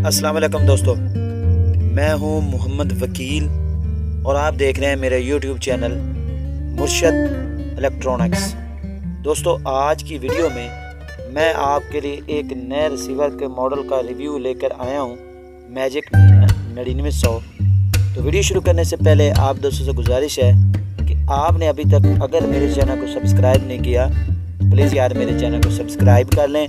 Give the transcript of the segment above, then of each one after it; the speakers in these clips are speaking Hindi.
अस्सलाम वालेकुम दोस्तों, मैं हूं मोहम्मद वकील और आप देख रहे हैं मेरे यूट्यूब चैनल मुर्शद इलेक्ट्रॉनिक्स। दोस्तों, आज की वीडियो में मैं आपके लिए एक नए रिसीवर के मॉडल का रिव्यू लेकर आया हूं, मैजिक 9900। तो वीडियो शुरू करने से पहले आप दोस्तों से गुजारिश है कि आपने अभी तक अगर मेरे चैनल को सब्सक्राइब नहीं किया तो प्लीज़ यार मेरे चैनल को सब्सक्राइब कर लें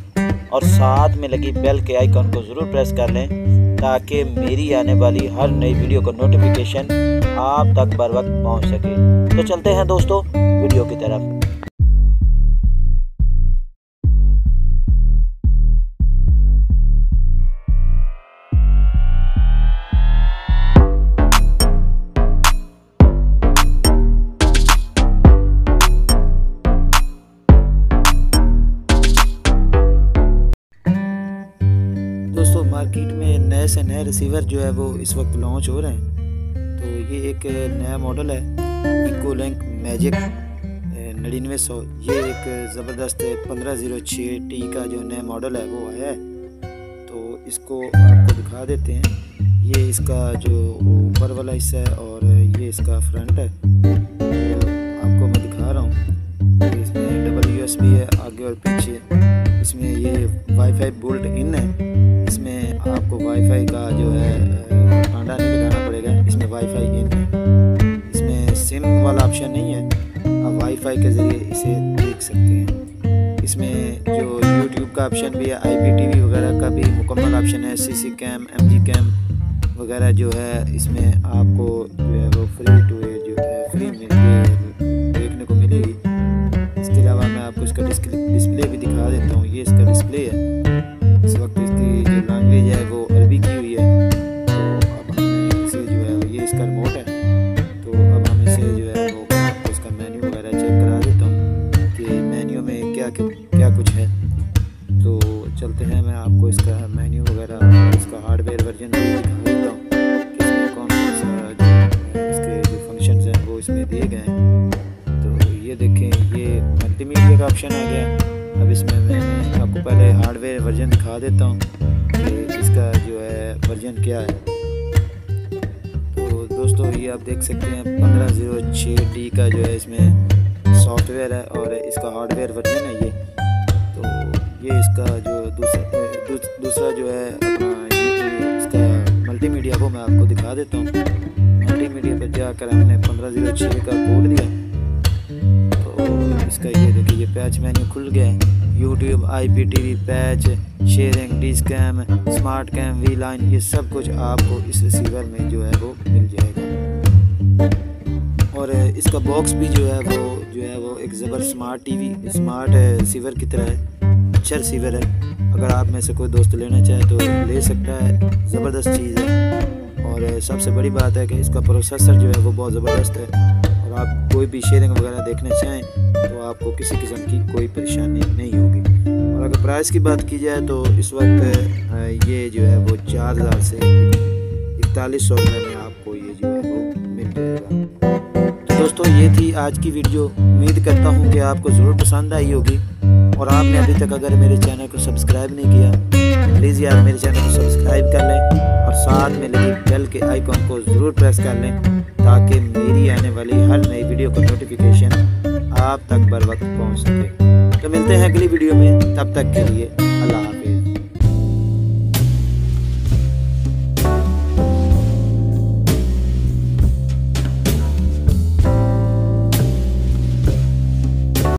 और साथ में लगी बेल के आइकन को ज़रूर प्रेस कर लें ताकि मेरी आने वाली हर नई वीडियो का नोटिफिकेशन आप तक बर वक्त पहुँच सके। तो चलते हैं दोस्तों वीडियो की तरफ। दोस्तों, मार्केट में नए से नए रिसीवर जो है वो इस वक्त लॉन्च हो रहे हैं। तो ये एक नया मॉडल है इकोलिंक मैजिक 9900। ये एक ज़बरदस्त 1506T का जो नया मॉडल है वो आया है। तो इसको आपको दिखा देते हैं। ये इसका जो ऊपर वाला हिस्सा है और ये इसका फ्रंट है। तो आपको मैं दिखा रहा हूँ। इसमें डबल USB है आगे और पीछे। इसमें ये वाईफाई बोल्ट इन है। इसमें आपको वाईफाई का जो है कांटा नहीं लगाना पड़ेगा। इसमें वाईफाई इन है। इसमें सिम वाला ऑप्शन नहीं है, आप वाईफाई के ज़रिए इसे देख सकते हैं। इसमें जो यूट्यूब का ऑप्शन भी है, IPTV वगैरह का भी मुकम्मल ऑप्शन है। CC कैम, MG कैम वगैरह जो है इसमें आपको जो है वो फ्री में देखने को मिलेगी। इसके अलावा मैं आपको इसका डिस्प्ले भी दिखा देता हूँ। ये इसका डिस्प्ले है। इस वक्त इसकी जो लैंग्वेज है वो अरबी की हुई है। तो अब हम इसे जो है ये इसका रिमोट है। तो अब हम इसे जो है वो आपको इसका मेन्यू वगैरह चेक करा देता हूँ कि मेन्यू में क्या कुछ है। तो चलते हैं, मैं आपको इसका मेन्यू वगैरह इसका हार्डवेयर वर्जन भी दिखा देता हूँ कि इसमें कौन कौन सा इसके जो फंक्शंस हैं वो इसमें दिए गए हैं। तो ये देखें, ये मल्टीमीडिया का ऑप्शन आ गया। अब इसमें मैं आपको पहले हार्डवेयर वर्जन दिखा देता हूँ कि इसका जो है वर्जन क्या है। तो दोस्तों, ये आप देख सकते हैं 1506T का जो है इसमें सॉफ्टवेयर है और इसका हार्डवेयर वर्जन है ये। तो ये इसका जो दूसरा जो है अपना इसका मल्टीमीडिया वो मैं आपको दिखा देता हूँ। मल्टीमीडिया पर जाकर हमने 1506 का कोड दिया। इसका ये देखिए, ये पैच मेन्यू खुल गया है। YouTube, IPTV, पैच, शेयरिंग, डिस्कैम, स्मार्ट कैम, वी लाइन, ये सब कुछ आपको इस रिसीवर में जो है वो मिल जाएगा। और इसका बॉक्स भी जो है वो एक ज़बर स्मार्ट रिसीवर की तरह है। अच्छा रिसीवर है। अगर आप में से कोई दोस्त लेना चाहे तो ले सकता है। ज़बरदस्त चीज़ है। और सबसे बड़ी बात है कि इसका प्रोसेसर जो है वो बहुत ज़बरदस्त है। और आप कोई भी शेयरिंग वगैरह देखना चाहें तो आपको किसी किस्म की कोई परेशानी नहीं होगी। और अगर प्राइस की बात की जाए तो इस वक्त ये जो है वो 4000 से 4100 रुपये में आपको ये जो है वो मिल जाएगा। तो दोस्तों, ये थी आज की वीडियो। उम्मीद करता हूँ कि आपको ज़रूर पसंद आई होगी। और आपने अभी तक अगर मेरे चैनल को सब्सक्राइब नहीं किया प्लीज़ यार मेरे चैनल को सब्सक्राइब कर लें और साथ में लगी बेल के आइकन को ज़रूर प्रेस कर लें ताकि मेरी आने वाली हर नई वीडियो का नोटिफिकेशन आप तक बर वक्त पहुँच सके। तो मिलते हैं अगली वीडियो में, तब तक के लिए अल्लाह हाफ़िज़।